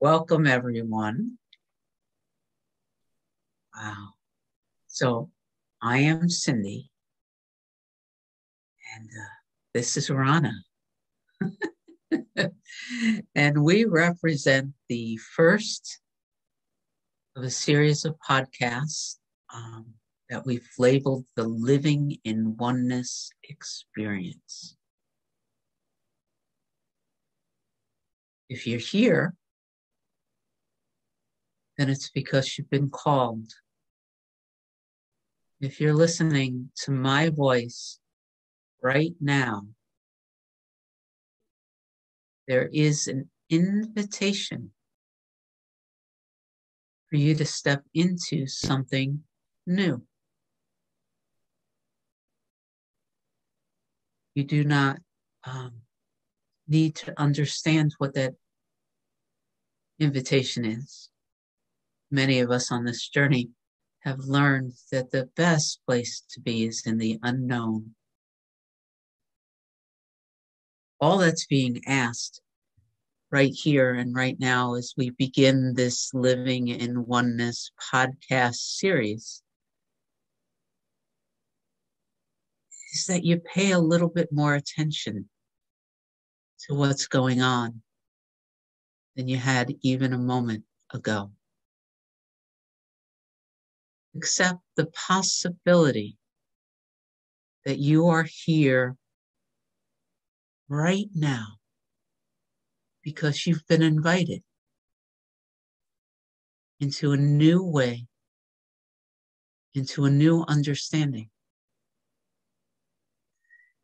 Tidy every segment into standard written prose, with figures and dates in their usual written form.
Welcome, everyone. Wow. So I am Cyndi, and this is Rona. And we represent the first of a series of podcasts that we've labeled the Living in Oneness experience. If you're here, then it's because you've been called. If you're listening to my voice right now, there is an invitation for you to step into something new. You do not need to understand what that invitation is. Many of us on this journey have learned that the best place to be is in the unknown. All that's being asked right here and right now as we begin this Living in Oneness podcast series is that you pay a little bit more attention to what's going on than you had even a moment ago. Accept the possibility that you are here right now because you've been invited into a new way, into a new understanding.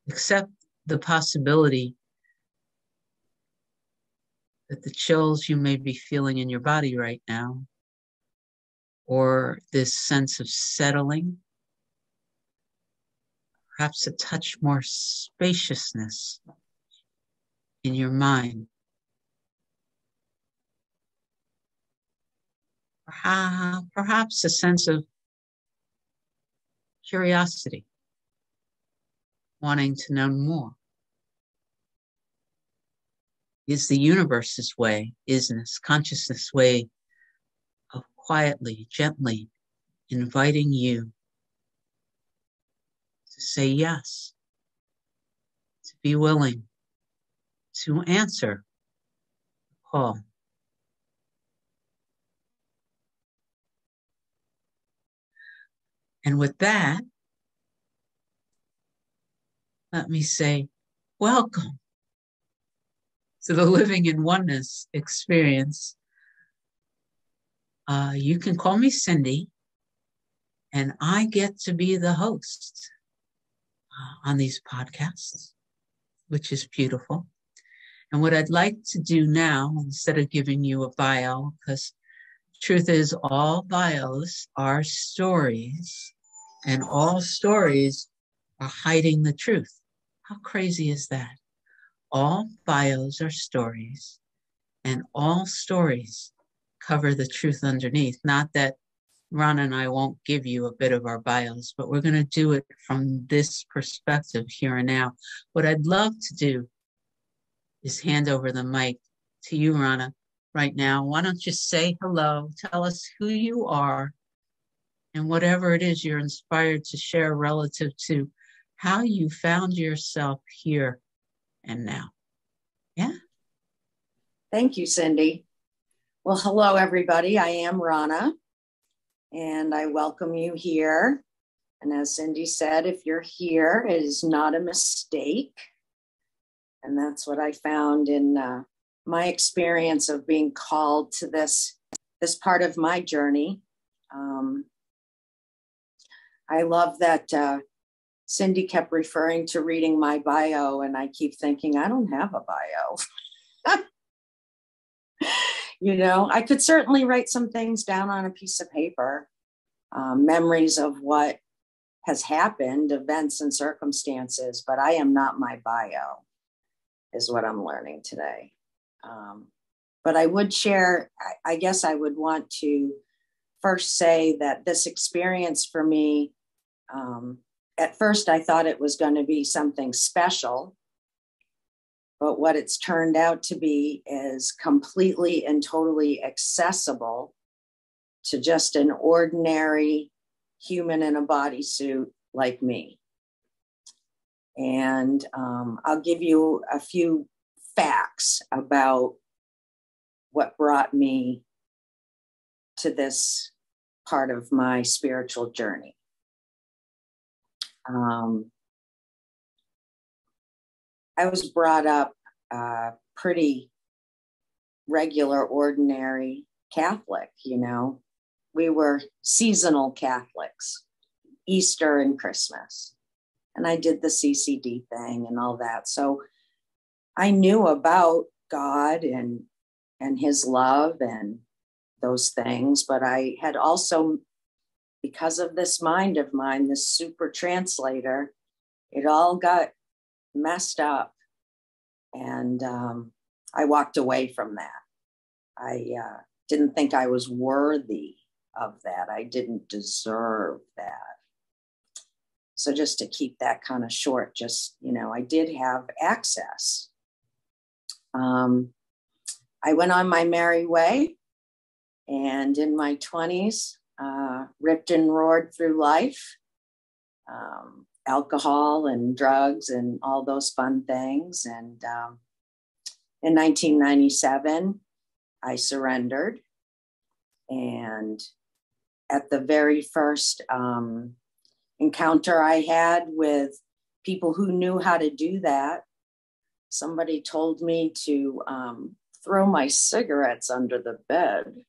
Accept the possibility that the chills you may be feeling in your body right now, or this sense of settling, perhaps a touch more spaciousness in your mind, perhaps a sense of curiosity, wanting to know more. Is the universe's way, isness, consciousness way of quietly, gently inviting you to say yes, to be willing to answer the call. And with that, let me say, welcome to the Living in Oneness experience. You can call me Cyndi, and I get to be the host on these podcasts, which is beautiful. And what I'd like to do now, instead of giving you a bio, because truth is all bios are stories, and all stories are hiding the truth. How crazy is that? All bios are stories, and all stories cover the truth underneath. Not that Ron and I won't give you a bit of our bios, but we're going to do it from this perspective here and now. What I'd love to do is hand over the mic to you, Rona, right now. Why don't you say hello, tell us who you are, and whatever it is you're inspired to share relative to how you found yourself here and now. Yeah. Thank you, Cyndi. Well, hello, everybody. I am Rona, and I welcome you here. And as Cyndi said, if you're here, it is not a mistake. And that's what I found in my experience of being called to this part of my journey. I love that Cyndi kept referring to reading my bio, and I keep thinking, I don't have a bio. You know, I could certainly write some things down on a piece of paper, memories of what has happened, events and circumstances, but I am not my bio, is what I'm learning today. But I would share, I guess I would want to first say that this experience for me, at first I thought it was going to be something special. But what it's turned out to be is completely and totally accessible to just an ordinary human in a bodysuit like me. And I'll give you a few facts about what brought me to this part of my spiritual journey. I was brought up pretty regular, ordinary Catholic, you know. We were seasonal Catholics, Easter and Christmas. And I did the CCD thing and all that. So I knew about God and his love and those things. But I had also, because of this mind of mine, this super translator, it all got messed up. And I walked away from that. I didn't think I was worthy of that. I didn't deserve that. So just to keep that kind of short, just, you know, I did have access. I went on my merry way, and in my 20s, ripped and roared through life, alcohol and drugs and all those fun things. And in 1997, I surrendered. And at the very first encounter I had with people who knew how to do that, somebody told me to throw my cigarettes under the bed.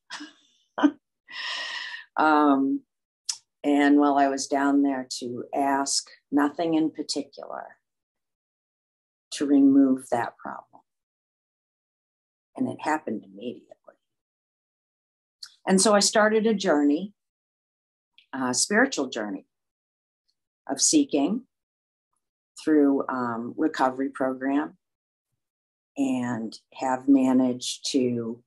And while I was down there, to ask nothing in particular to remove that problem. And it happened immediately. And so I started a journey, a spiritual journey of seeking through recovery program, and have managed to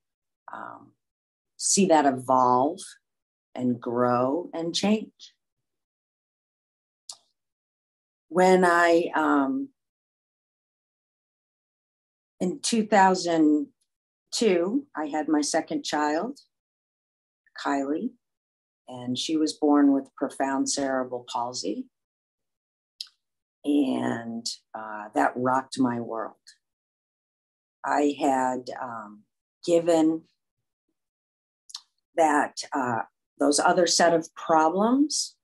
see that evolve and grow and change. When I, in 2002, I had my second child, Kylie, and she was born with profound cerebral palsy. And that rocked my world. I had given that those other set of problems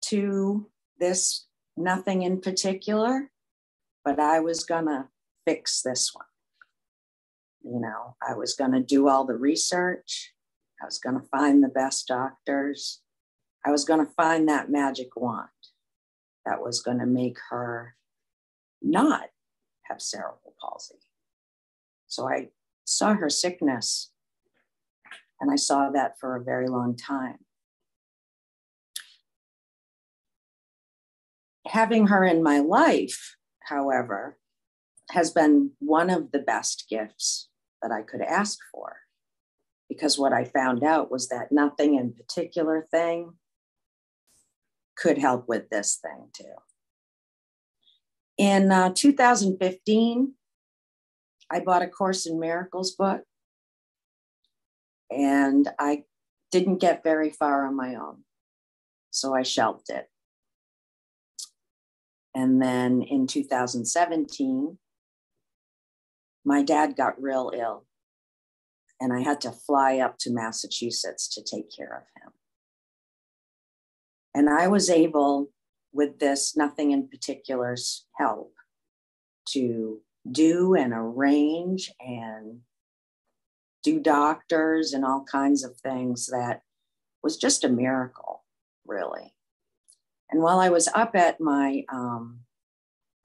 to this nothing in particular, but I was gonna fix this one. You know, I was gonna do all the research. I was gonna find the best doctors. I was gonna find that magic wand that was gonna make her not have cerebral palsy. So I saw her sickness, and I saw that for a very long time. Having her in my life, however, has been one of the best gifts that I could ask for, because what I found out was that nothing in particular thing could help with this thing too. In 2015, I bought a Course in Miracles book, and I didn't get very far on my own, so I shelved it. And then in 2017, my dad got real ill, and I had to fly up to Massachusetts to take care of him. And I was able, with this nothing in particular's help, to do and arrange and do doctors and all kinds of things that was just a miracle, really. And while I was up at my,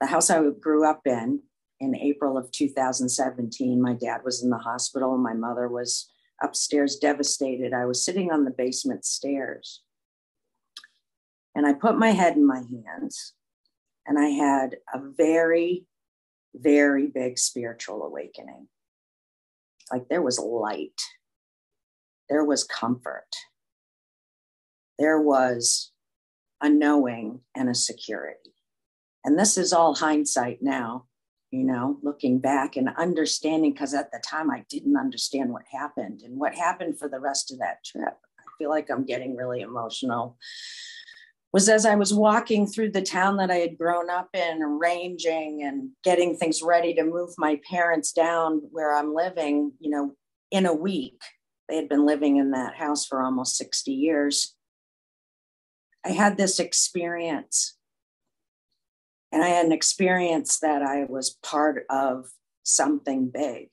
the house I grew up in April of 2017, my dad was in the hospital and my mother was upstairs devastated. I was sitting on the basement stairs, and I put my head in my hands, and I had a very, very big spiritual awakening. Like, there was light, there was comfort, there was a knowing and a security. And this is all hindsight now. you know, looking back and understanding, because at the time I didn't understand what happened and what happened for the rest of that trip. I feel like I'm getting really emotional. Was as I was walking through the town that I had grown up in, arranging and getting things ready to move my parents down where I'm living, you know, in a week. They had been living in that house for almost 60 years. I had this experience. And I had an experience that I was part of something big.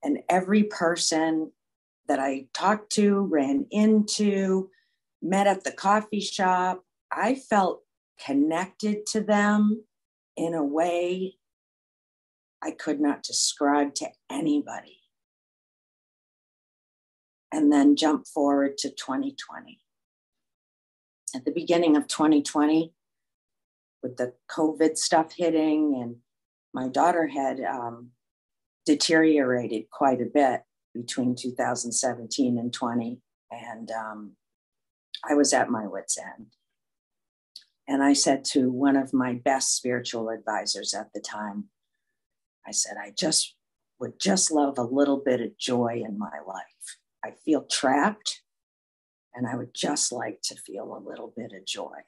And every person that I talked to, ran into, met at the coffee shop, I felt connected to them in a way I could not describe to anybody. And then jump forward to 2020. At the beginning of 2020, with the COVID stuff hitting, and my daughter had deteriorated quite a bit between 2017 and 20. And I was at my wit's end. And I said to one of my best spiritual advisors at the time, I said, I would just love a little bit of joy in my life. I feel trapped, and I would just like to feel a little bit of joy.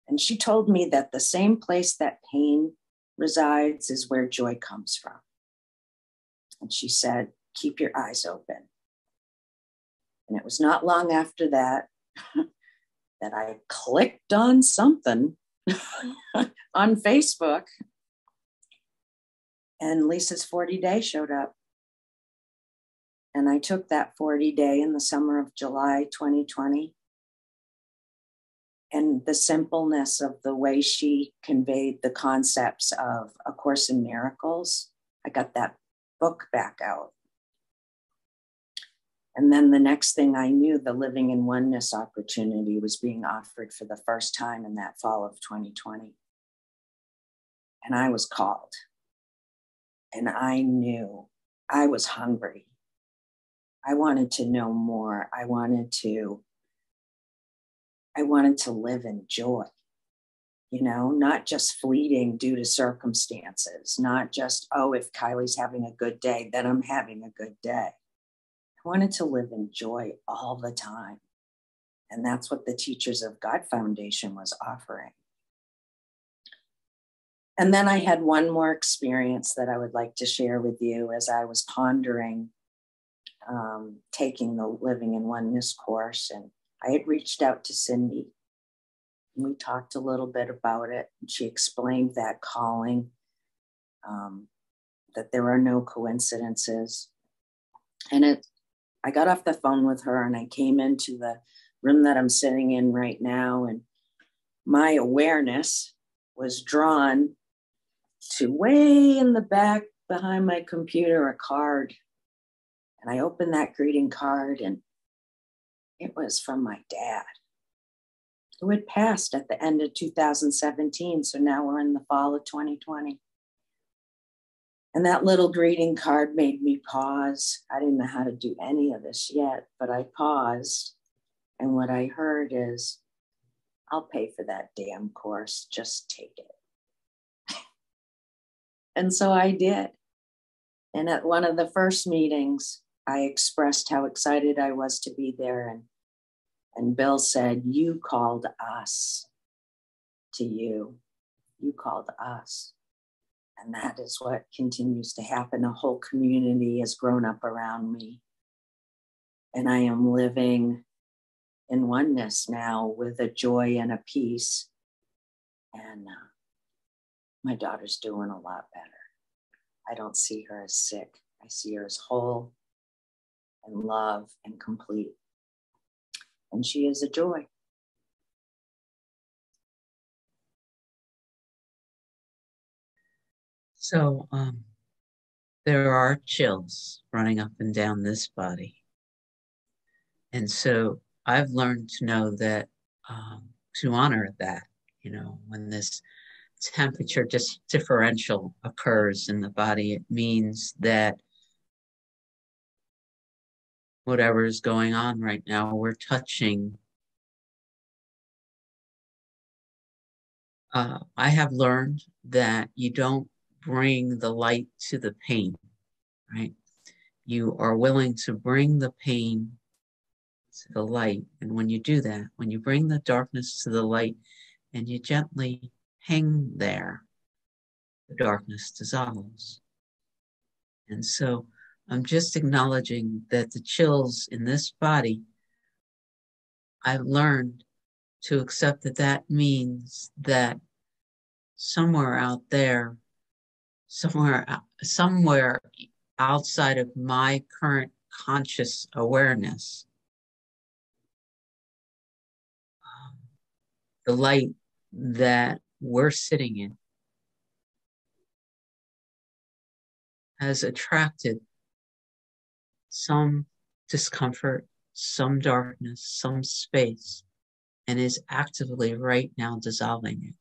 And she told me that the same place that pain resides is where joy comes from. And she said, keep your eyes open. And it was not long after that that I clicked on something on Facebook, and Lisa's 40 day showed up. And I took that 40 day in the summer of July 2020. And the simpleness of the way she conveyed the concepts of A Course in Miracles, I got that book back out. And then the next thing I knew, the Living in Oneness opportunity was being offered for the first time in that fall of 2020. And I was called. And I knew I was hungry. I wanted to know more. I wanted to live in joy, you know, not just fleeting due to circumstances, not just, oh, if Kylie's having a good day, then I'm having a good day. I wanted to live in joy all the time. And that's what the Teachers of God Foundation was offering. And then I had one more experience that I would like to share with you as I was pondering taking the Living in Oneness course. And I had reached out to Cyndi. We talked a little bit about it. And she explained that calling, that there are no coincidences. And I got off the phone with her and I came into the room that I'm sitting in right now. And my awareness was drawn to way in the back behind my computer, a card. And I opened that greeting card, and it was from my dad, who had passed at the end of 2017. So now we're in the fall of 2020. And that little greeting card made me pause. I didn't know how to do any of this yet, but I paused. And what I heard is, I'll pay for that damn course. Just take it. And so I did. And at one of the first meetings, I expressed how excited I was to be there. And Bill said, you called us to you. You called us. And that is what continues to happen. A whole community has grown up around me. And I am living in oneness now with a joy and a peace. And my daughter's doing a lot better. I don't see her as sick. I see her as whole and love and complete. And she is a joy. So there are chills running up and down this body. And so I've learned to know that, to honor that, you know, when this temperature just differential occurs in the body, it means that whatever is going on right now, we're touching. I have learned that you don't bring the light to the pain, right? You are willing to bring the pain to the light. And when you do that, when you bring the darkness to the light and you gently hang there, the darkness dissolves. And so I'm just acknowledging that the chills in this body, I've learned to accept that that means that somewhere out there, somewhere outside of my current conscious awareness, the light that we're sitting in has attracted some discomfort, some darkness, some space, and is actively right now dissolving it.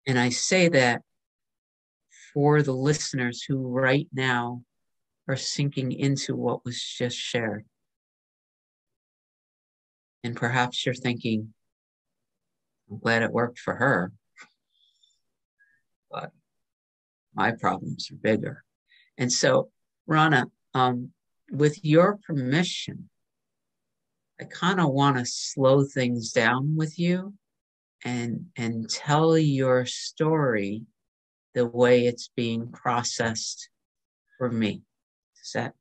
And I say that for the listeners who right now are sinking into what was just shared. And perhaps you're thinking, I'm glad it worked for her, but my problems are bigger. And so, Rona, with your permission, I kind of want to slow things down with you and tell your story the way it's being processed for me. Is that?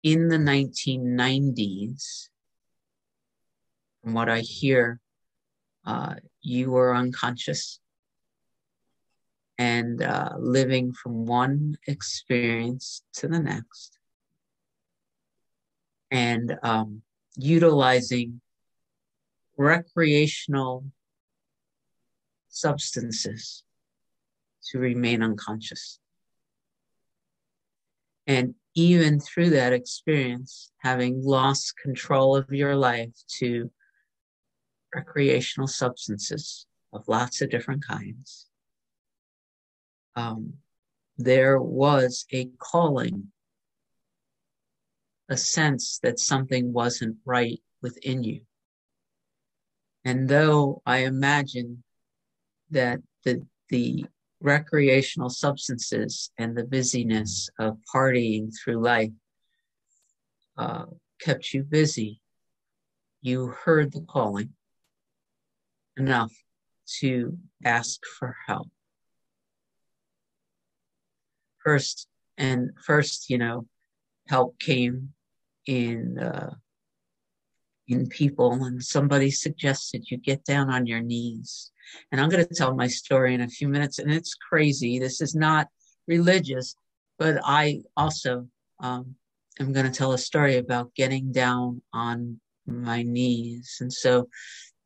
In the 1990s, from what I hear, you were unconscious and living from one experience to the next, and utilizing recreational substances to remain unconscious. And even through that experience, having lost control of your life to recreational substances of lots of different kinds, there was a calling, a sense that something wasn't right within you. And though I imagine that the recreational substances and the busyness of partying through life kept you busy, you heard the calling enough to ask for help. First, help came in people, and somebody suggested you get down on your knees. And I'm going to tell my story in a few minutes, and it's crazy. This is not religious, but I also am going to tell a story about getting down on my knees. And so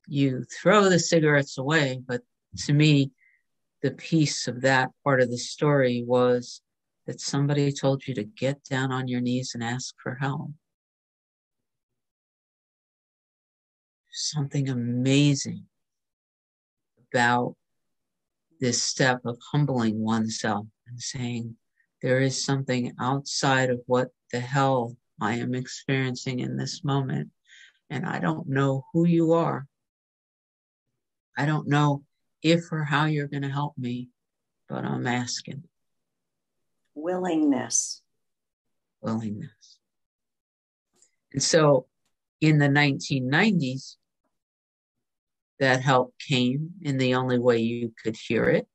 you throw the cigarettes away, but to me, the piece of that part of the story was that somebody told you to get down on your knees and ask for help. Something amazing about this step of humbling oneself and saying, there is something outside of what the hell I am experiencing in this moment. And I don't know who you are. I don't know if or how you're going to help me, but I'm asking. Willingness. And so in the 1990s, that help came in the only way you could hear it.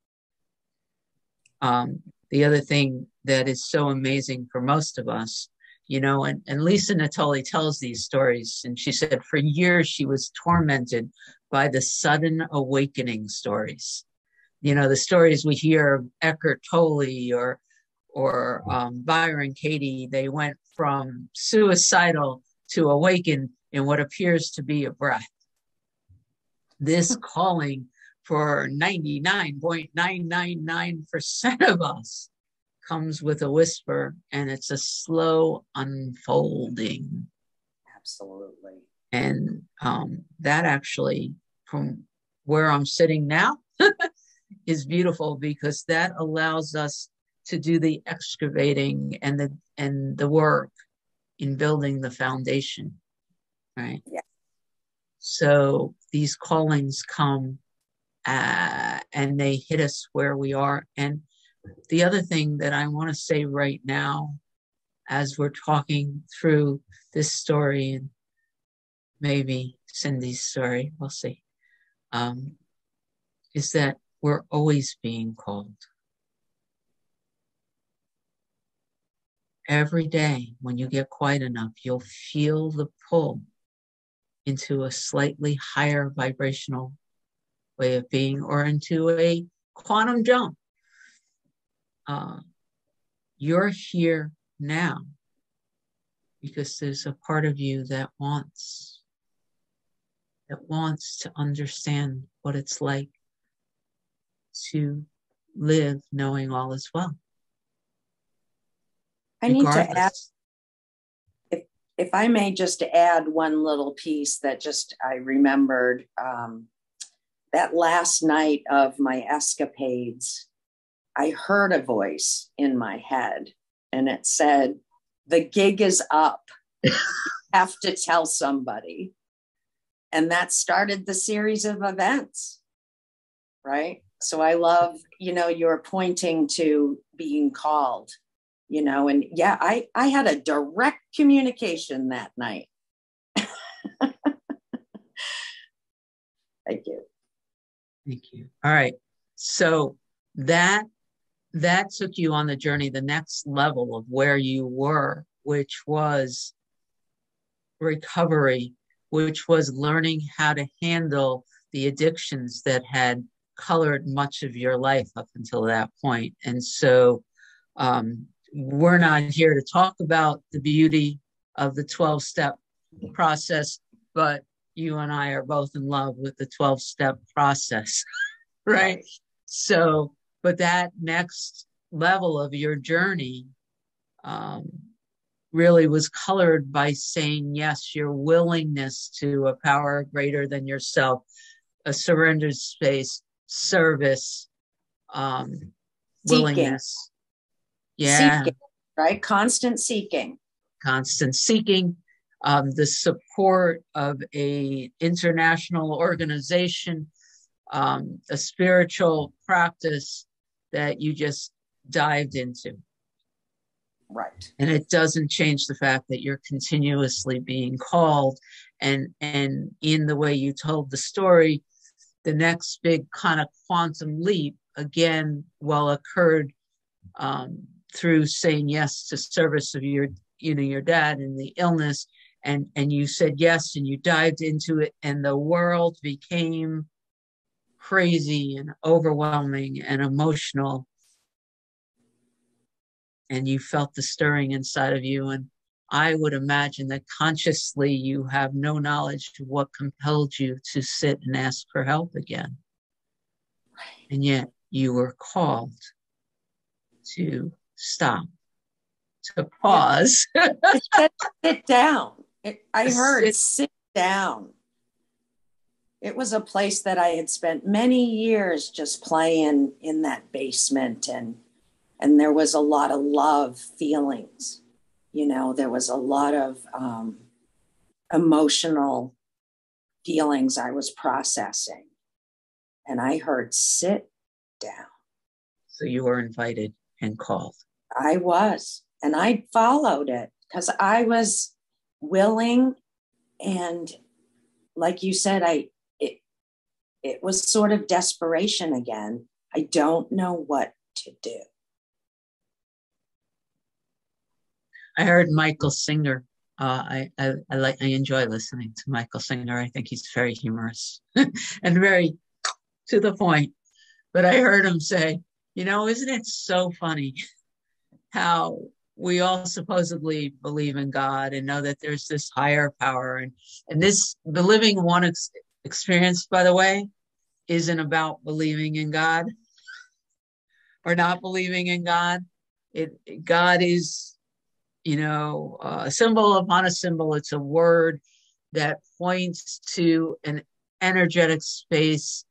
The other thing that is so amazing for most of us, and Lisa Natoli tells these stories, and she said for years she was tormented by the sudden awakening stories. The stories we hear of Eckhart Tolle or Byron Katie, they went from suicidal to awaken in what appears to be a breath. This calling for 99.999% of us comes with a whisper, and it's a slow unfolding. Absolutely. And that actually, from where I'm sitting now, is beautiful, because that allows us to do the excavating and the work in building the foundation, right? Yeah. So these callings come and they hit us where we are. And the other thing that I want to say right now, as we're talking through this story and maybe Cyndi's story, we'll see, is that we're always being called. Every day when you get quiet enough, you'll feel the pull into a slightly higher vibrational way of being or into a quantum jump. You're here now because there's a part of you that wants to understand what it's like to live knowing all is well. I need to add, if I may just add one little piece that just I remembered, that last night of my escapades, I heard a voice in my head and it said, "The gig is up. You have to tell somebody." And that started the series of events, right? So I love, you're pointing to being called, and yeah, I had a direct communication that night. Thank you. Thank you. All right. So that took you on the journey, the next level of where you were, which was recovery, which was learning how to handle the addictions that had colored much of your life up until that point. And so we're not here to talk about the beauty of the 12-step process, but you and I are both in love with the 12-step process, right? So, but that next level of your journey really was colored by saying yes, your willingness to a power greater than yourself, a surrendered space, service, willingness. Yeah. Seeking, right? Constant seeking. The support of a international organization, a spiritual practice that you just dived into. Right. And it doesn't change the fact that you're continuously being called. And in the way you told the story, the next big kind of quantum leap, again, occurred through saying yes to service of your dad and the illness. And you said yes, and you dived into it, and the world became crazy and overwhelming and emotional. And you felt the stirring inside of you. And I would imagine that consciously you have no knowledge of what compelled you to sit and ask for help again. And yet you were called to stop, to pause. Yeah. Sit down. I heard sit down. It was a place that I had spent many years just playing in that basement, and there was a lot of love feelings. There was a lot of emotional feelings I was processing. And I heard sit down. So you were invited and called. I was. And I followed it because I was willing. And like you said, it was sort of desperation again. I don't know what to do. I heard Michael Singer. I enjoy listening to Michael Singer. I think he's very humorous and very to the point. But I heard him say, isn't it so funny how we all supposedly believe in God and know that there's this higher power, and the living one experience, by the way, isn't about believing in God or not believing in God. God is, a symbol upon a symbol. It's a word that points to an energetic space.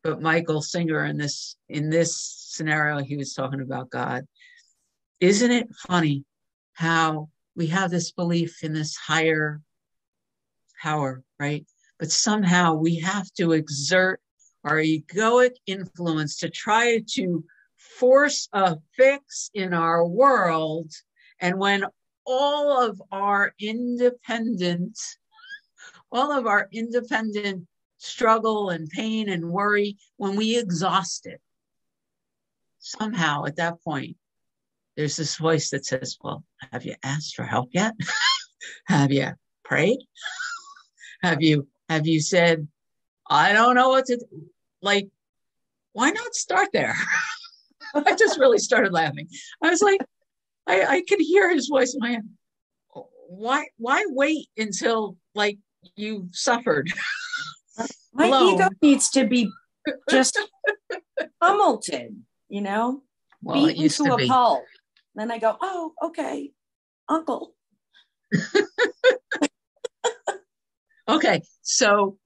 But Michael Singer, in this scenario, he was talking about God. Isn't it funny how we have this belief in this higher power, right? But somehow we have to exert our egoic influence to try to force a fix in our world. And when all of our independent struggle and pain and worry, when we exhaust it, somehow at that point, there's this voice that says, well, have you asked for help yet? Have you prayed? Have you said, I don't know what to do? Like, why not start there? I just really started laughing. I was like, I could hear his voice in my head. Why wait until like you've suffered? My ego needs to be just pummeled, well, beaten to a pulp. Then I go, oh, okay, uncle. Okay, so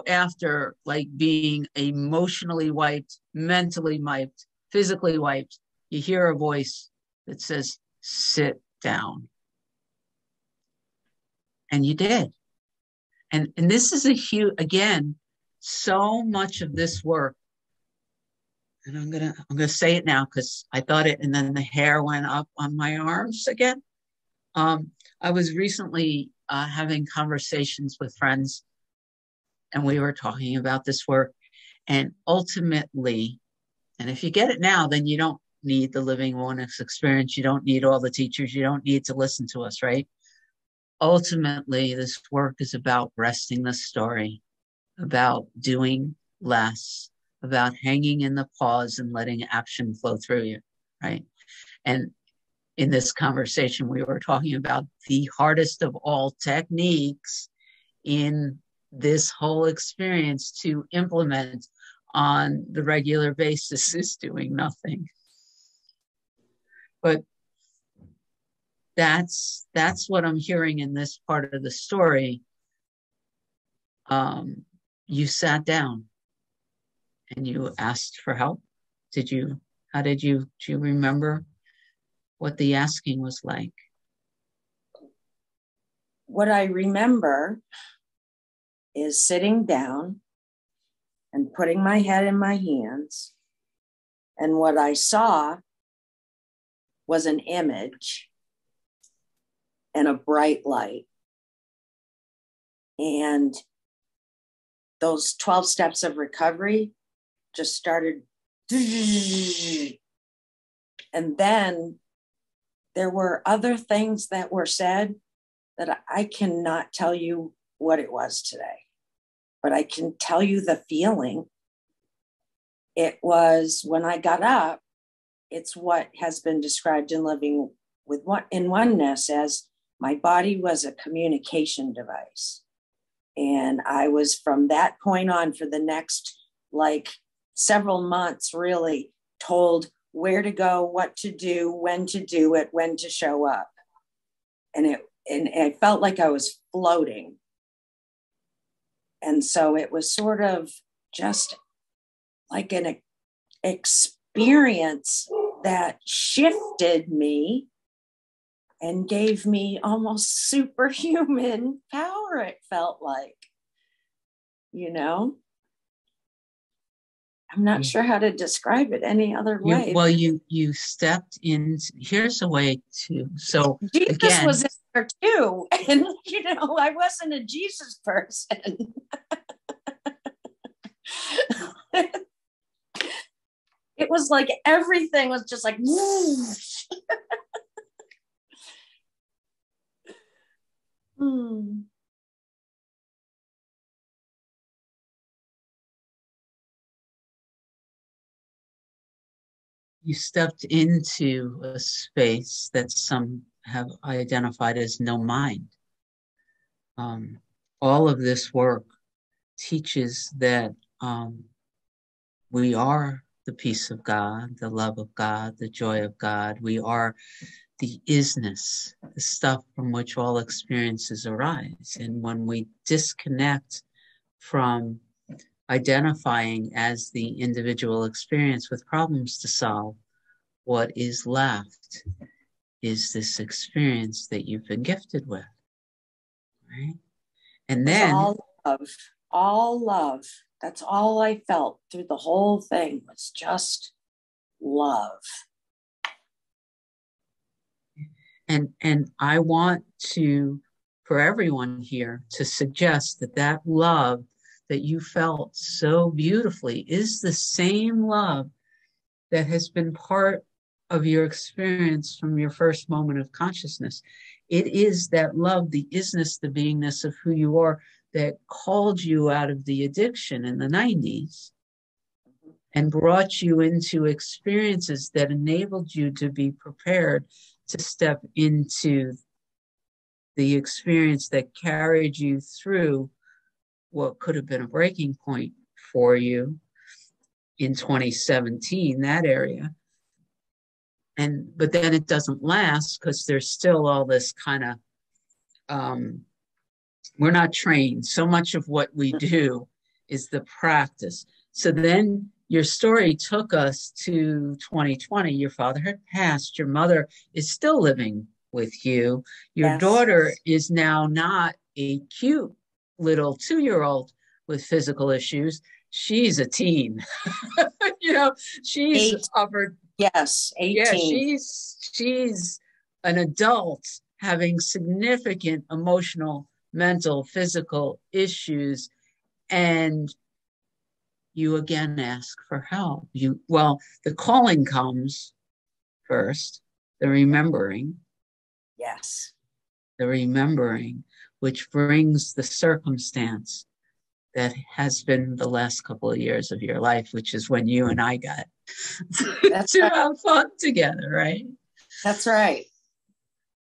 after like being emotionally wiped, mentally wiped, physically wiped, you hear a voice that says, sit down. And you did. And this is a huge, again, so much of this work, and I'm gonna say it now because I thought it, and then the hair went up on my arms again. I was recently having conversations with friends, and we were talking about this work. And ultimately, and if you get it now, then you don't need the living oneness experience. You don't need all the teachers. You don't need to listen to us, right? Ultimately, this work is about resting the story, about doing less, about hanging in the pause and letting action flow through you, right? And in this conversation, we were talking about the hardest of all techniques in this whole experience to implement on the regular basis is doing nothing. But that's what I'm hearing in this part of the story. You sat down and you asked for help. Do you remember what the asking was like? What I remember is sitting down and putting my head in my hands. And what I saw was an image and a bright light. And those 12 steps of recovery just started. And then there were other things that were said that I cannot tell you what it was today, but I can tell you the feeling. It was when I got up, it's what has been described in living in oneness as my body was a communication device. And I was from that point on for the next like several months really told where to go, what to do, when to do it, when to show up. And I felt like I was floating. And so it was sort of just like an experience that shifted me and gave me almost superhuman power, it felt like, I'm not sure how to describe it any other way. Well, you stepped in. Here's a way to, so Jesus again, was in there too. And, I wasn't a Jesus person. It was like everything was just like, You stepped into a space that some have identified as no mind. All of this work teaches that we are the peace of God, the love of God, the joy of God. We are the isness, the stuff from which all experiences arise. And when we disconnect from identifying as the individual experience with problems to solve, what is left is this experience that you've been gifted with. right? And It's then all love, all love. That's all I felt through the whole thing was just love. and I want to, for everyone here, to suggest that that love that you felt so beautifully is the same love that has been part of your experience from your first moment of consciousness. It is that love, the isness, the beingness of who you are, that called you out of the addiction in the 90s and brought you into experiences that enabled you to be prepared to step into the experience that carried you through what could have been a breaking point for you in 2017, that area. But then it doesn't last because there's still all this kind of, we're not trained. So much of what we do is the practice. So then your story took us to 2020. Your father had passed. Your mother is still living with you. Your Yes. daughter is now not a cute little 2-year-old with physical issues. She's a teen. She's offered. Yes, 18. Yeah, she's an adult having significant emotional, mental, physical issues, and you again ask for help. The calling comes first, the remembering. Yes. The remembering, which brings the circumstance that has been the last couple of years of your life, which is when you and I got to have fun together, right? That's right.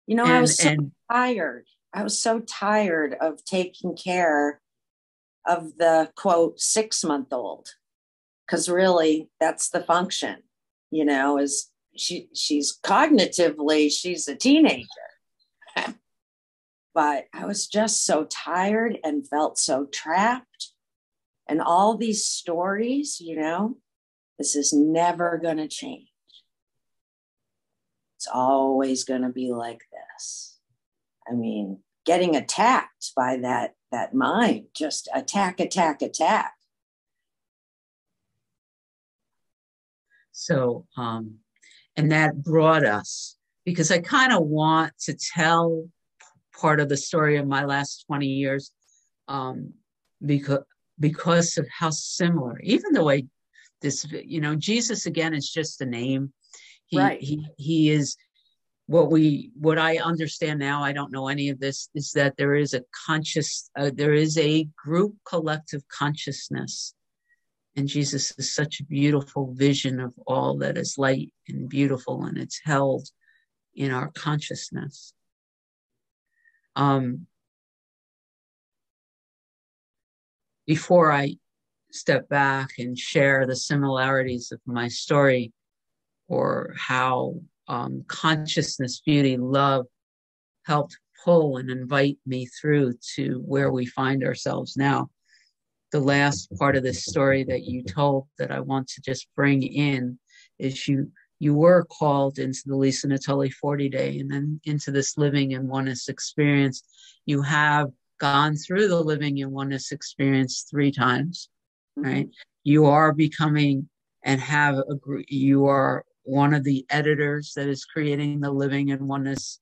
I was so tired. I was so tired of taking care of the quote 6-month-old, because really that's the function. Is she's cognitively, she's a teenager. But I was just so tired and felt so trapped. And all these stories, this is never going to change. It's always going to be like this. I mean, getting attacked by that mind, just attack. So, and that brought us, because I kind of want to tell part of the story of my last 20 years, because of how similar, even the way this, Jesus again is just a name. Right. He is what I understand now. I don't know any of this, is that there is there is a group collective consciousness. And Jesus is such a beautiful vision of all that is light and beautiful, and it's held in our consciousness. Before I step back and share the similarities of my story, or how consciousness, beauty, love helped pull and invite me through to where we find ourselves now, the last part of this story that you told that I want to just bring in is you were called into the Lisa Natoli 40 Day and then into this living in oneness experience. You have gone through the living in oneness experience 3 times, right? You are becoming and you are one of the editors that is creating the living in oneness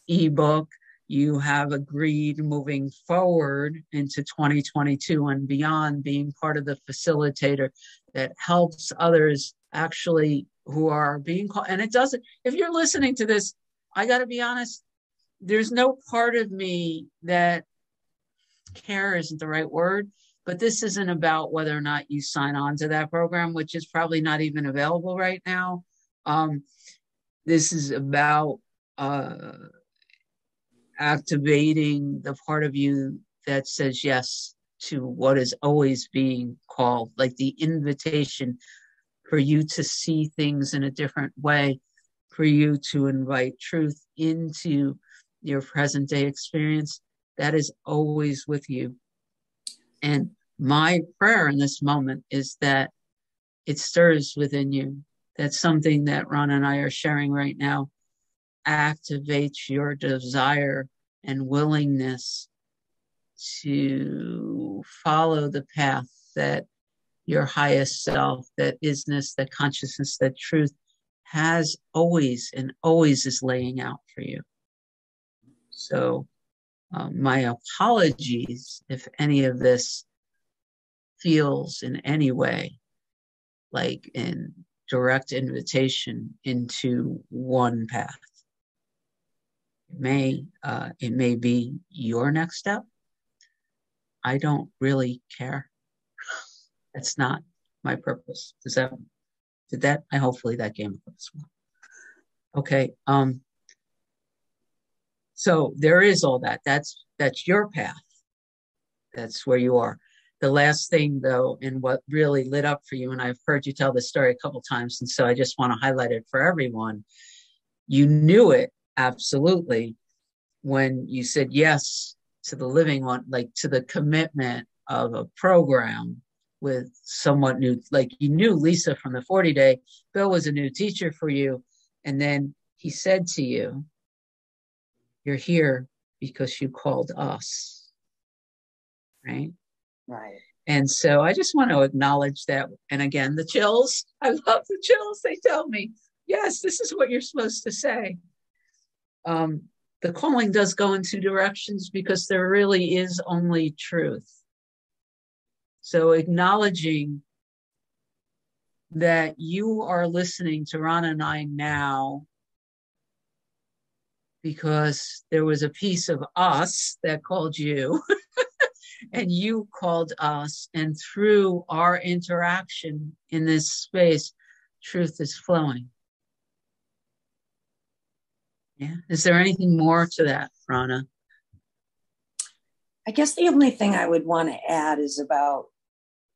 ebook. You have agreed moving forward into 2022 and beyond, being part of the facilitator that helps others actually who are being called. And it doesn't, if you're listening to this, I got to be honest, there's no part of me that care isn't the right word, but this isn't about whether or not you sign on to that program, which is probably not even available right now. This is about activating the part of you that says yes to what is always being called, like the invitation for you to see things in a different way, for you to invite truth into your present day experience. That is always with you. And my prayer in this moment is that it stirs within you. That's something that Rona and I are sharing right now. Activates your desire and willingness to follow the path that your highest self, that isness, that consciousness, that truth has always and always is laying out for you. So my apologies if any of this feels in any way like an direct invitation into one path. It may be your next step. I don't really care. That's not my purpose. Hopefully that came across well. Okay. So there is all that. That's your path. That's where you are. The last thing, though, and what really lit up for you, and I've heard you tell this story a couple times, and so I just want to highlight it for everyone. You knew it absolutely when you said yes to the living one, like to the commitment of a program with somewhat new, like you knew Lisa from the 40-day. Bill was a new teacher for you. And then he said to you, you're here because you called us. Right? Right. And so I just want to acknowledge that. And again, the chills, I love the chills. They tell me, yes, this is what you're supposed to say. The calling does go in two directions because there really is only truth. So acknowledging that you are listening to Rona and I now because there was a piece of us that called you and you called us, and through our interaction in this space, truth is flowing. Yeah. Is there anything more to that, Rona? I guess the only thing I would want to add is about,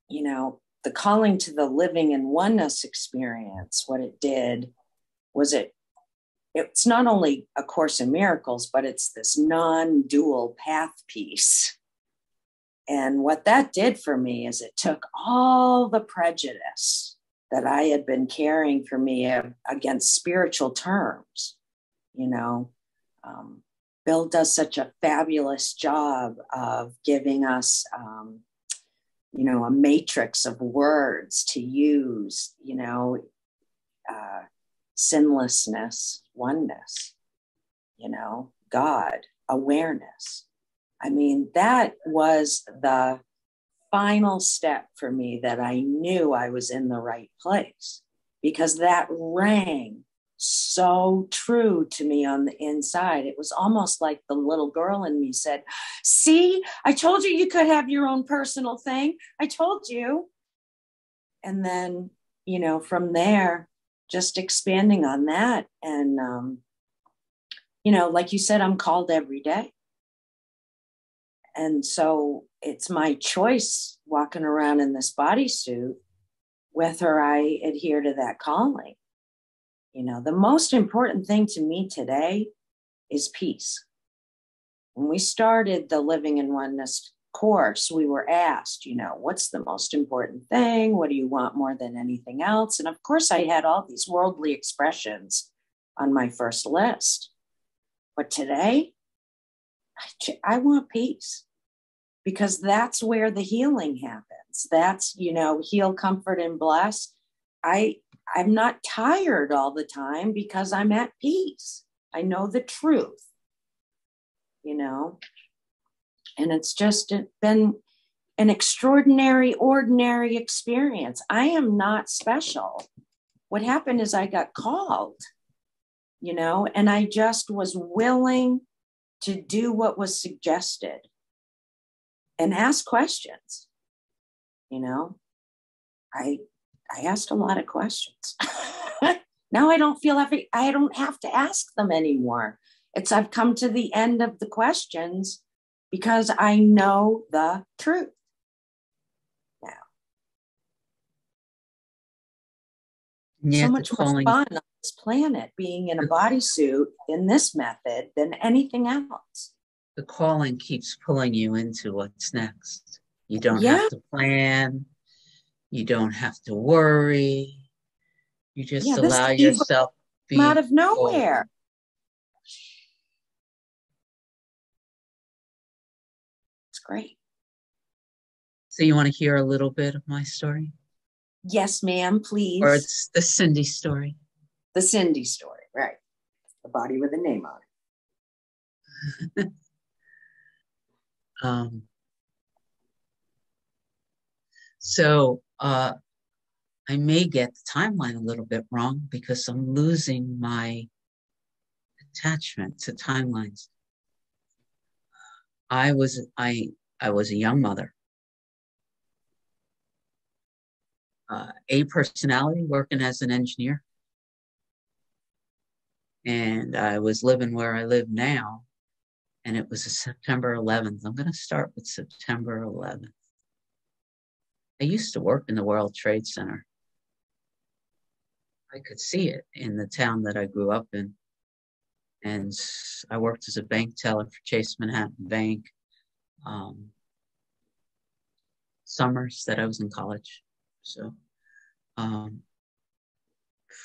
the calling to the living in oneness experience. What it did was it's not only A Course in Miracles, but it's this non-dual path piece. And what that did for me is it took all the prejudice that I had been carrying for me against spiritual terms. Bill does such a fabulous job of giving us, a matrix of words to use, sinlessness, oneness, God, awareness. I mean, that was the final step for me that I knew I was in the right place, because that rang so true to me on the inside. It was almost like the little girl in me said, see, I told you you could have your own personal thing. I told you. And then, from there, just expanding on that. And, like you said, I'm called every day. And so it's my choice walking around in this bodysuit, whether I adhere to that calling. The most important thing to me today is peace. When we started the Living in Oneness course, we were asked, what's the most important thing? What do you want more than anything else? And of course, I had all these worldly expressions on my first list. But today, I want peace, because that's where the healing happens. That's, heal, comfort, and bless. I'm not tired all the time because I'm at peace. I know the truth, and it's just been an extraordinary, ordinary experience. I am not special. What happened is I got called, and I just was willing to do what was suggested and ask questions. I asked a lot of questions. Now I don't feel I don't have to ask them anymore. I've come to the end of the questions because I know the truth now. So much more fun on this planet being in a bodysuit in this method than anything else. The calling keeps pulling you into what's next. You don't have to plan. You don't have to worry. You just allow yourself to be out of nowhere. It's great. So you want to hear a little bit of my story? Yes, ma'am, please. Or it's the Cyndi story? The Cyndi story, right. The body with a name on it. So I may get the timeline a little bit wrong because I'm losing my attachment to timelines. I was a young mother, a personality working as an engineer, and I was living where I live now, and it was a September 11th. I'm going to start with September 11th. I used to work in the World Trade Center. I could see it in the town that I grew up in. And I worked as a bank teller for Chase Manhattan Bank. Summers that I was in college. So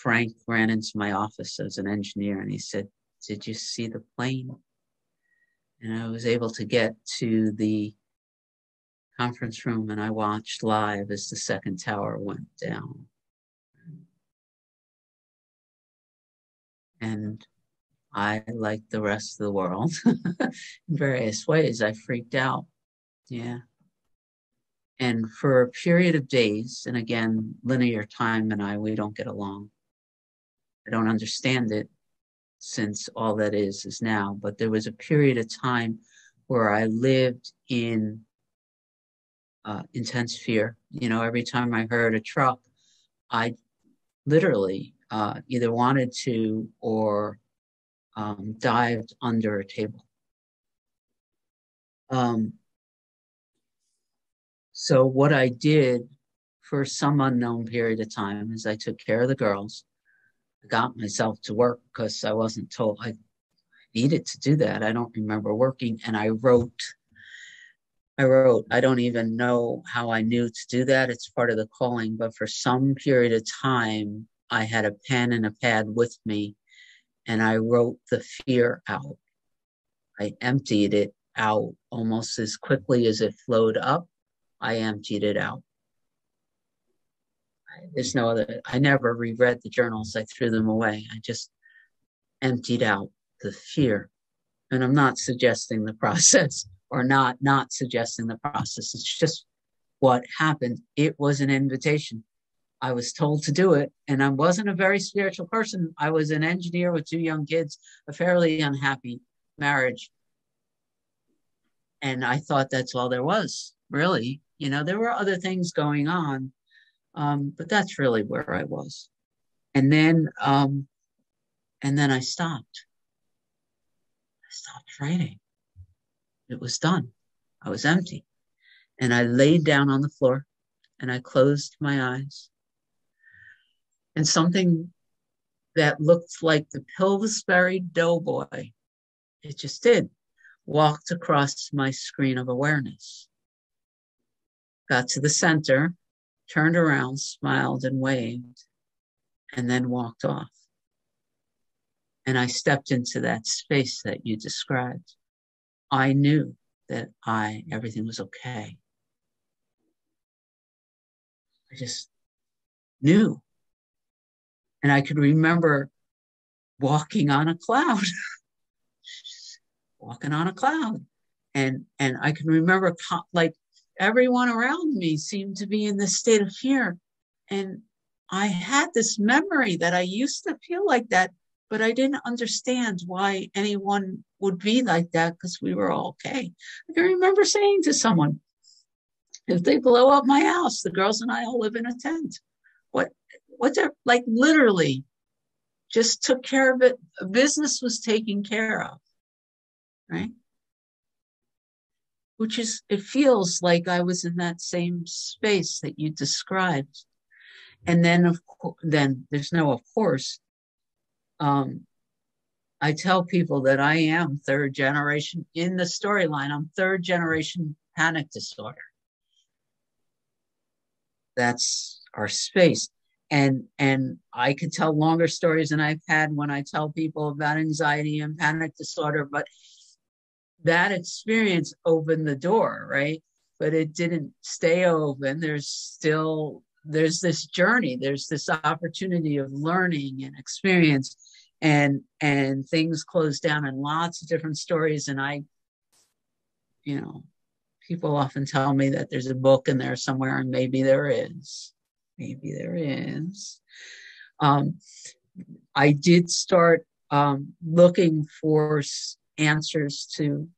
Frank ran into my office as an engineer and he said, "Did you see the plane?" And I was able to get to the conference room and I watched live as the second tower went down. And I, like the rest of the world, in various ways, I freaked out. Yeah. And for a period of days, and again, linear time and we don't get along. I don't understand it since all that is now, but there was a period of time where I lived in intense fear. You know, every time I heard a truck, I literally either wanted to or dived under a table. So what I did for some unknown period of time is I took care of the girls. I got myself to work because I wasn't told I needed to do that. I don't remember working, and I wrote. I don't even know how I knew to do that. It's part of the calling, but for some period of time, I had a pen and a pad with me, and I wrote the fear out. I emptied it out almost as quickly as it flowed up. I emptied it out. There's no other, I never reread the journals. I threw them away. I just emptied out the fear. And I'm not suggesting the process or not suggesting the process. It's just what happened. It was an invitation. I was told to do it. And I wasn't a very spiritual person. I was an engineer with 2 young kids, a fairly unhappy marriage. And I thought that's all there was, really. You know, there were other things going on, but that's really where I was. And then I stopped. I stopped writing. It was done. I was empty. And I laid down on the floor and I closed my eyes. And something that looked like the Pillsbury Doughboy, it just did, walked across my screen of awareness. Got to the center, turned around, smiled and waved, and then walked off. And I stepped into that space that you described. I knew that everything was okay. I just knew. And I could remember walking on a cloud, walking on a cloud. And I can remember like everyone around me seemed to be in this state of fear. And I had this memory that I used to feel like that, but I didn't understand why anyone would be like that because we were all okay. I can remember saying to someone, if they blow up my house, the girls and I all live in a tent. What they're like, literally just took care of it. Business was taken care of, right? Which is, it feels like I was in that same space that you described. And then, then there's no, of course, I tell people that I am 3rd generation in the storyline. I'm 3rd generation panic disorder. That's our space. And I could tell longer stories than I've had when I tell people about anxiety and panic disorder, but that experience opened the door, right? But it didn't stay open. There's this journey, there's this opportunity of learning and experience, and things closed down in lots of different stories. And people often tell me that there's a book in there somewhere, and maybe there is. I did start looking for answers to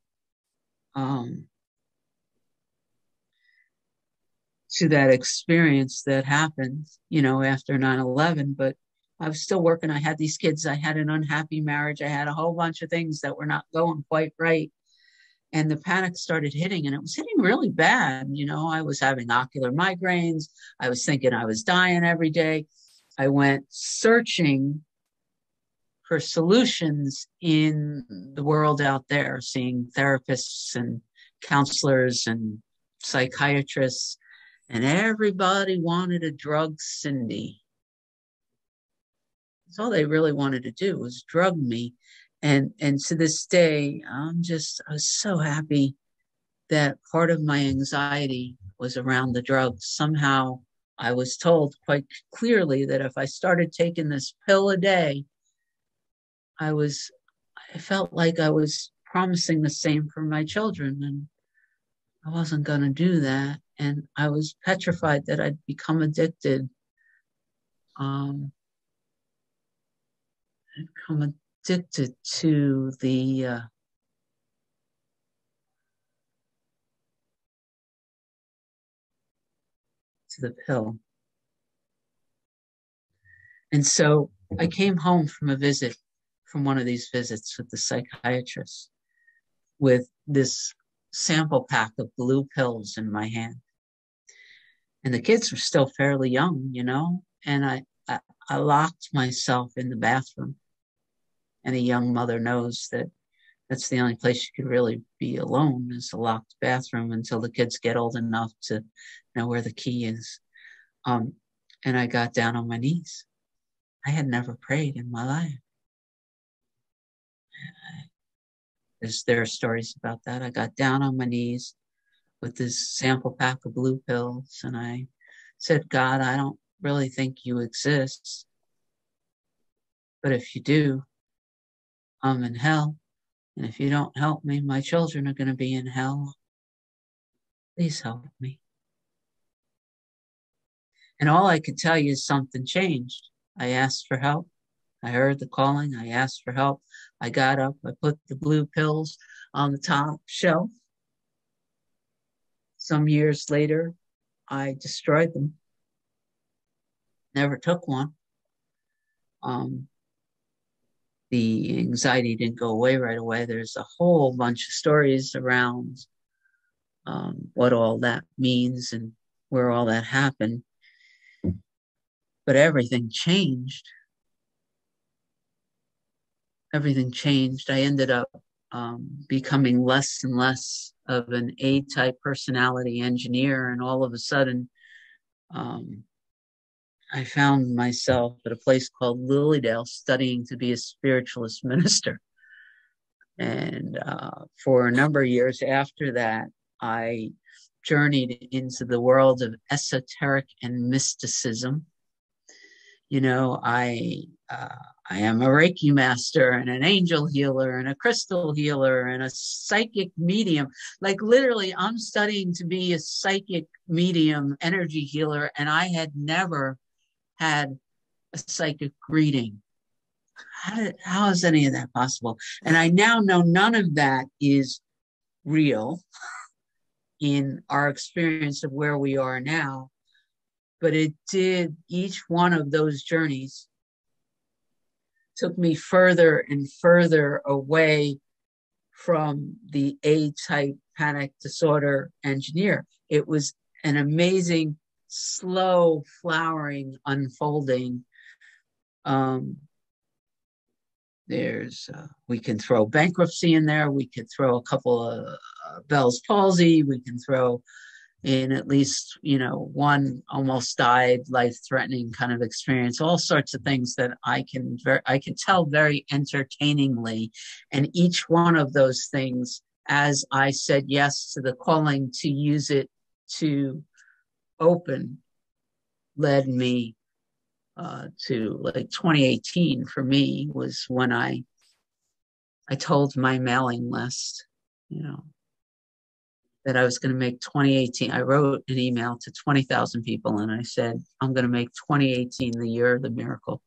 that experience that happened, after 9/11. But I was still working. I had these kids. I had an unhappy marriage. I had a whole bunch of things that were not going quite right. And the panic started hitting, and it was hitting really bad. I was having ocular migraines. I was thinking I was dying every day. I went searching for solutions in the world out there, seeing therapists and counselors and psychiatrists, and everybody wanted to drug Cyndi. That's all they really wanted to do, was drug me. And to this day, I was so happy that part of my anxiety was around the drugs. Somehow I was told quite clearly that if I started taking this pill a day, I felt like I was promising the same for my children, and I wasn't going to do that. And I was petrified that I'd become addicted. I'd become addicted to the pill. And so I came home from one of these visits with the psychiatrist, with this sample pack of blue pills in my hand. And the kids were still fairly young, and I locked myself in the bathroom. And a young mother knows that that's the only place you could really be alone, is a locked bathroom, until the kids get old enough to know where the key is. And I got down on my knees. I had never prayed in my life. There are stories about that. I got down on my knees with this sample pack of blue pills, and I said, God, I don't really think you exist, but if you do, I'm in hell. And if you don't help me, my children are going to be in hell. Please help me. And all I could tell you is something changed. I asked for help. I heard the calling. I asked for help. I got up. I put the blue pills on the top shelf. Some years later, I destroyed them. Never took one. The anxiety didn't go away right away. There's a whole bunch of stories around what all that means and where all that happened. But everything changed. Everything changed. I ended up becoming less and less of an A-type personality engineer. And all of a sudden, I found myself at a place called Lilydale studying to be a spiritualist minister. And for a number of years after that, I journeyed into the world of esoteric and mysticism. I am a Reiki master and an angel healer and a crystal healer and a psychic medium. Like literally, I'm studying to be a psychic medium, energy healer, and I had never had a psychic reading. How is any of that possible? And I now know none of that is real in our experience of where we are now. But it did, each one of those journeys took me further and further away from the A-type panic disorder engineer. It was an amazing, slow flowering, unfolding. We can throw bankruptcy in there. We could throw a couple of Bell's palsy. We can throw in at least, one almost died, life-threatening kind of experience, all sorts of things that I can tell very entertainingly. And each one of those things as I said yes to the calling to use it to open, led me to like 2018 for me was when I told my mailing list, that I was going to make 2018. I wrote an email to 20,000 people and I said, I'm going to make 2018 the year of the miracle.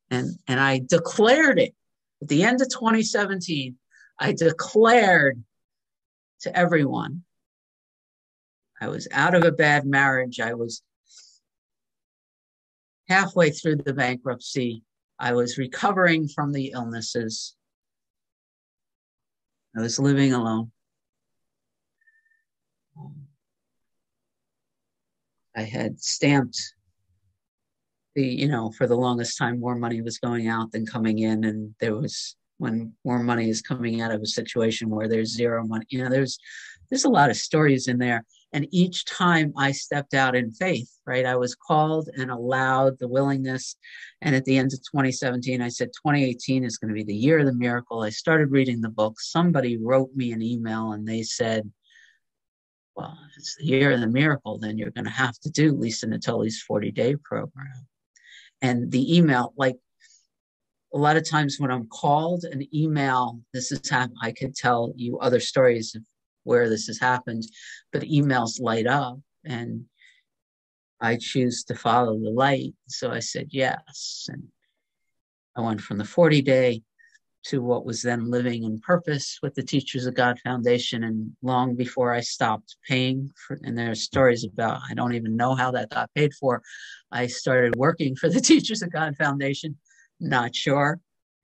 And I declared it at the end of 2017. I declared to everyone, I was out of a bad marriage. I was halfway through the bankruptcy. I was recovering from the illnesses. I was living alone. I had stamped for the longest time, more money was going out than coming in. And when more money is coming out of a situation where there's zero money, there's a lot of stories in there. And each time I stepped out in faith, right? I was called and allowed the willingness. And at the end of 2017, I said, 2018 is going to be the year of the miracle. I started reading the book. Somebody wrote me an email and they said, well, if it's the year of the miracle, then you're going to have to do Lisa Natoli's 40-day program. And the email, like a lot of times when I'm called an email, this has happened. I could tell you other stories of where this has happened, but emails light up and I choose to follow the light. So I said yes. And I went from the 40-day to what was then living in purpose with the Teachers of God Foundation. And long before I stopped paying for, and there are stories about, I don't even know how that got paid for. I started working for the Teachers of God Foundation. Not sure,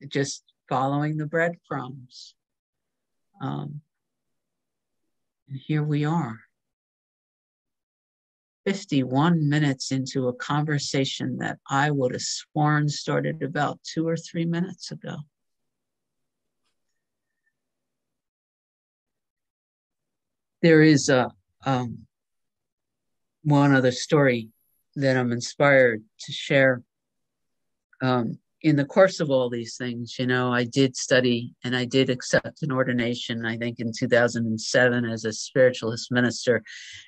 just following the breadcrumbs. And here we are, 51 minutes into a conversation that I would have sworn started about 2 or 3 minutes ago. There is one other story that I'm inspired to share. In the course of all these things, I did study and I did accept an ordination, I think in 2007 as a spiritualist minister.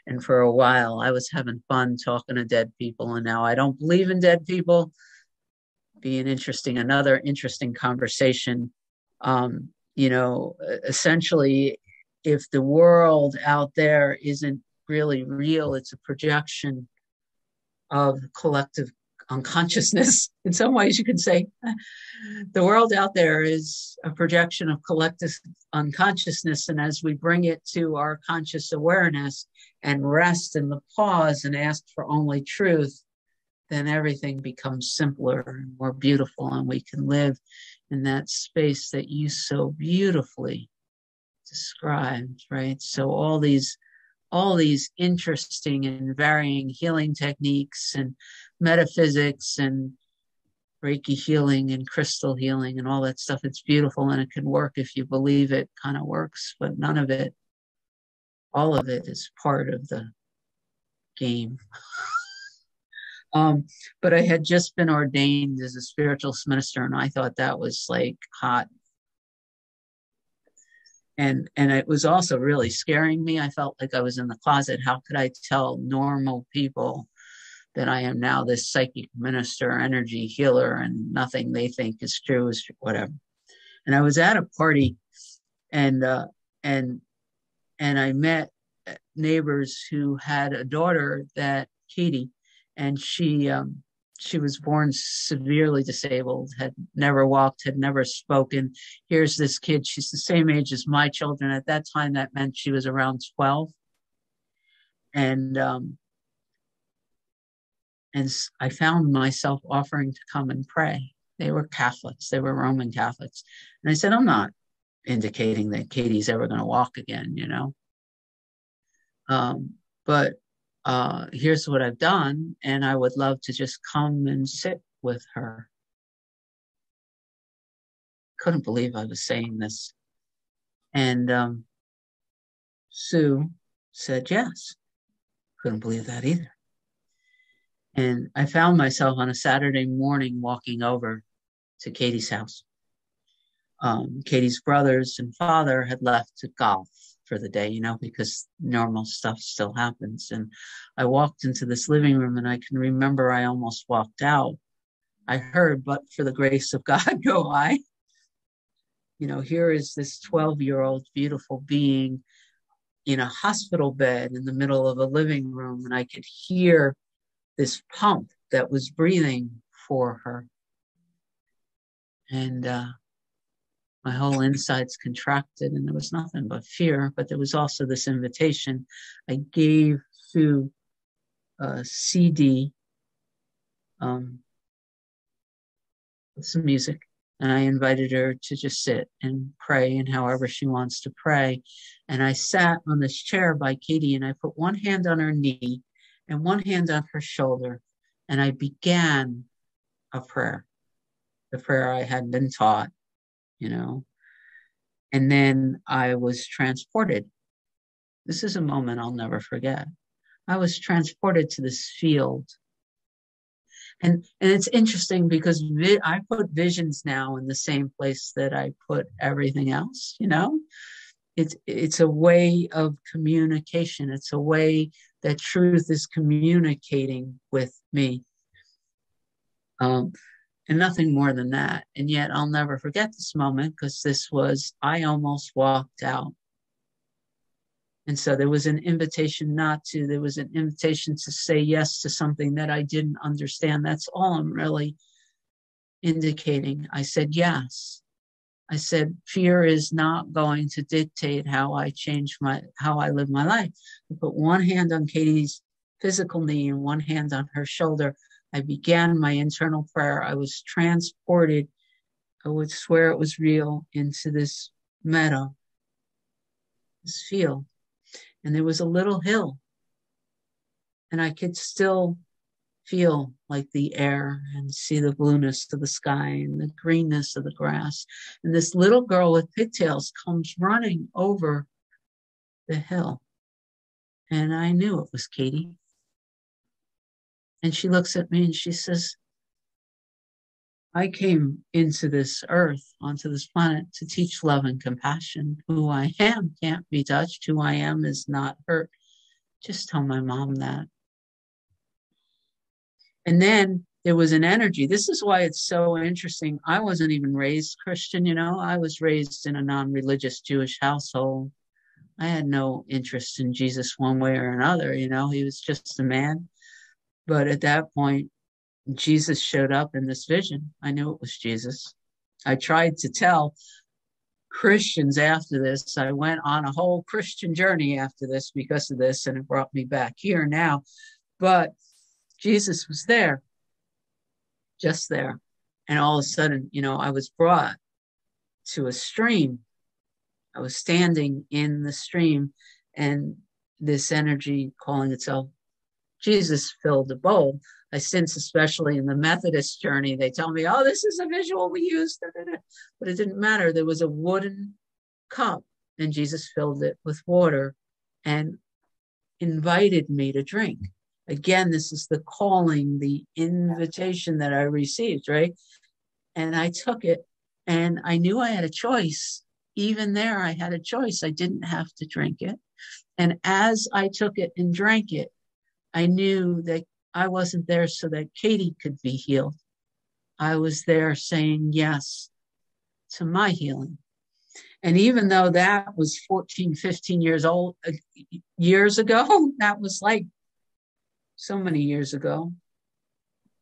And for a while I was having fun talking to dead people. And now I don't believe in dead people. Another interesting conversation. Essentially, if the world out there isn't really real, it's a projection of collective unconsciousness. In some ways, you could say the world out there is a projection of collective unconsciousness. And as we bring it to our conscious awareness and rest in the pause and ask for only truth, then everything becomes simpler and more beautiful. And we can live in that space that you so beautifully described, right? So all these interesting and varying healing techniques and metaphysics and Reiki healing and crystal healing and all that stuff, it's beautiful and it can work if you believe it kind of works, but all of it is part of the game. But I had just been ordained as a spiritualist minister and I thought that was like hot. And it was also really scaring me. I felt like I was in the closet. How could I tell normal people that I am now this psychic minister, energy healer, and nothing they think is true is whatever? And I was at a party, and I met neighbors who had a daughter, Katie, and she was born severely disabled, had never walked, had never spoken. Here's this kid. She's the same age as my children. At that time, that meant she was around 12. And I found myself offering to come and pray. They were Catholics. They were Roman Catholics. And I said, I'm not indicating that Katie's ever going to walk again, but here's what I've done, and I would love to just come and sit with her. Couldn't believe I was saying this. And Sue said yes. Couldn't believe that either. And I found myself on a Saturday morning walking over to Katie's house. Katie's brothers and father had left to golf for the day, because normal stuff still happens. And I walked into this living room, and I can remember I almost walked out. I heard, "But for the grace of God go I." Here is this 12-year-old beautiful being in a hospital bed in the middle of a living room, and I could hear this pump that was breathing for her. And my whole insides contracted, and there was nothing but fear, but there was also this invitation. I gave Sue a CD, some music, and I invited her to just sit and pray, and however she wants to pray. And I sat on this chair by Katie, and I put one hand on her knee and one hand on her shoulder, and I began a prayer, the prayer I had been taught, and then I was transported. This is a moment I'll never forget. I was transported to this field. And it's interesting because I put visions now in the same place that I put everything else, It's a way of communication. It's a way that truth is communicating with me. And nothing more than that. And yet I'll never forget this moment, because I almost walked out. And so there was an invitation there was an invitation to say yes to something that I didn't understand. That's all I'm really indicating. I said yes. I said, fear is not going to dictate how I live my life. I put one hand on Katie's physical knee and one hand on her shoulder. I began my internal prayer. I was transported, I would swear it was real, into this meadow, this field. And there was a little hill. And I could still feel like the air and see the blueness of the sky and the greenness of the grass. And this little girl with pigtails comes running over the hill. And I knew it was Katie. And she looks at me and she says, I came into this earth, onto this planet, to teach love and compassion. Who I am can't be touched. Who I am is not hurt. Just tell my mom that. And then there was an energy. This is why it's so interesting. I wasn't even raised Christian, I was raised in a non-religious Jewish household. I had no interest in Jesus one way or another, he was just a man. But at that point, Jesus showed up in this vision. I knew it was Jesus. I tried to tell Christians after this. I went on a whole Christian journey after this because of this, and it brought me back here now. But Jesus was there, just there. And all of a sudden, I was brought to a stream. I was standing in the stream, and this energy calling itself Jesus filled the bowl. I sense, especially in the Methodist journey, they tell me, oh, this is a visual we use. But it didn't matter. There was a wooden cup, and Jesus filled it with water and invited me to drink. Again, this is the calling, the invitation that I received, right? And I took it, and I knew I had a choice. Even there, I had a choice. I didn't have to drink it. And as I took it and drank it, I knew that I wasn't there so that Katie could be healed. I was there saying yes to my healing. And even though that was 14, 15 years ago, that was like so many years ago,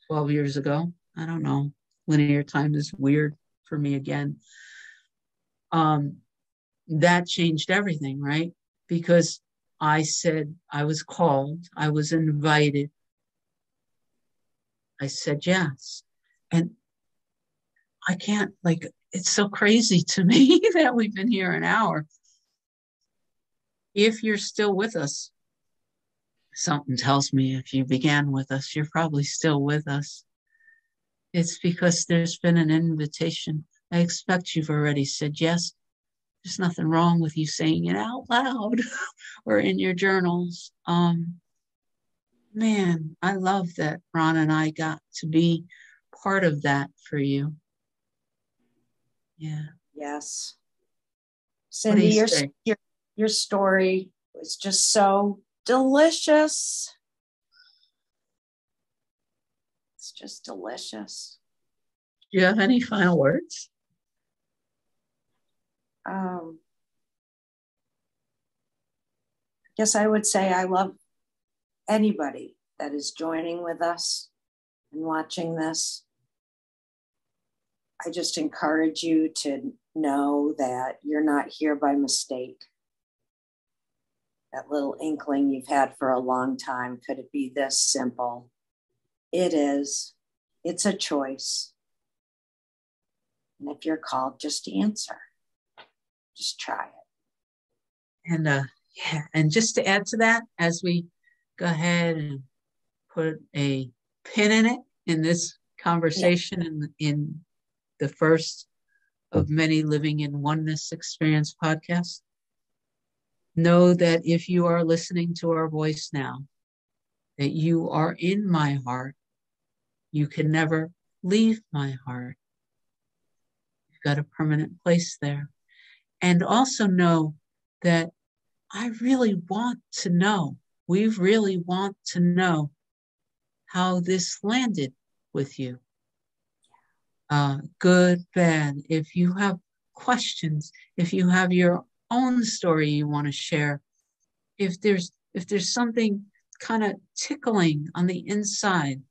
12 years ago. I don't know. Linear time is weird for me again. That changed everything, right? Because I said I was called, I was invited. I said yes. And I can't, it's so crazy to me that we've been here an hour. If you're still with us, something tells me if you began with us, you're probably still with us. It's because there's been an invitation. I expect you've already said yes. There's nothing wrong with you saying it out loud or in your journals. Man, I love that Ron and I got to be part of that for you. Yeah. Yes. What do you Cyndi, say? your story was just so delicious. It's just delicious. Do you have any final words? I guess I would say I love anybody that is joining with us and watching this. I just encourage you to know that you're not here by mistake. That little inkling you've had for a long time, could it be this simple? It is. It's a choice. And if you're called, just answer. Just try it. And yeah, and just to add to that, as we go ahead and put a pin in it in this conversation, in the first of many Living in Oneness Experience podcasts, know that if you are listening to our voice now, that you are in my heart. You can never leave my heart. You've got a permanent place there. And also know that I really want to know, we really want to know how this landed with you. Good, bad. If you have questions, if you have your own story you want to share, if there's something kind of tickling on the inside,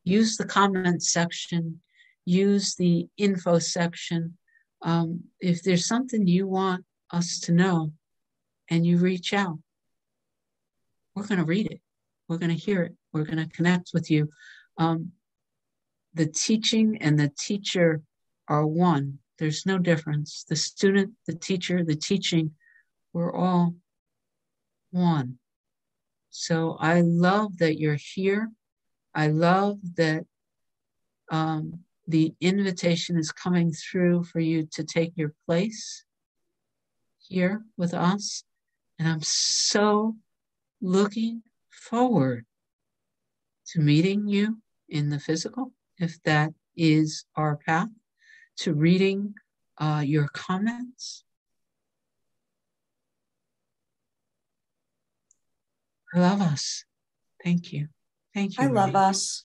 use the comment section, use the info section. If there's something you want us to know and you reach out, we're going to read it. We're going to hear it. We're going to connect with you. The teaching and the teacher are one. There's no difference. The student, the teacher, the teaching, we're all one. So I love that you're here. I love that the invitation is coming through for you to take your place here with us. And I'm so looking forward to meeting you in the physical, if that is our path, to reading your comments. I love us. Thank you. Thank you. I love us.